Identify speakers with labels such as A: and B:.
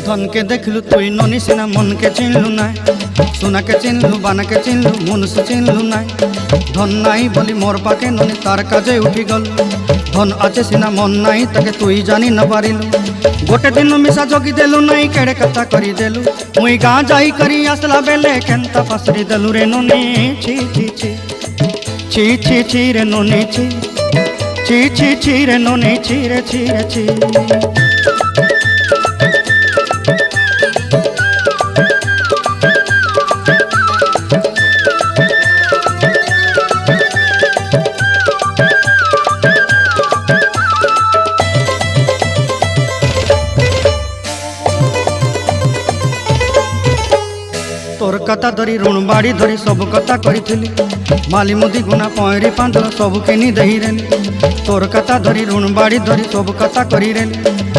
A: धन के देखलु तुई ननी सिना मन के चिन्हलु ना सोना के चिन्हलु बाना के चिन्हलु मनुष्य चिन्हलु ना धन नाई बोली मोर पाके ननी तार काजे उठी गल धन आचे सिना मन नाई ताके तुई जानी न पारिलु गोटे दिन मिसा जगी देलु नाई केड़े कथा करी देलु मुई गाँ जाई करी आसला बेले केंता फासरी देलु रे ननी छी छी छी छी छी छी रे ननी छी छी छी छी रे ननी छी रे छी रे छी। तोर कथा धरी ऋण बाड़ी धरी सब कथा करी माली मुदी गुना पहरी पांदर सब किनी दही रेली तोर कथा धरी ऋण बाड़ी धरी सब कथा करी रेली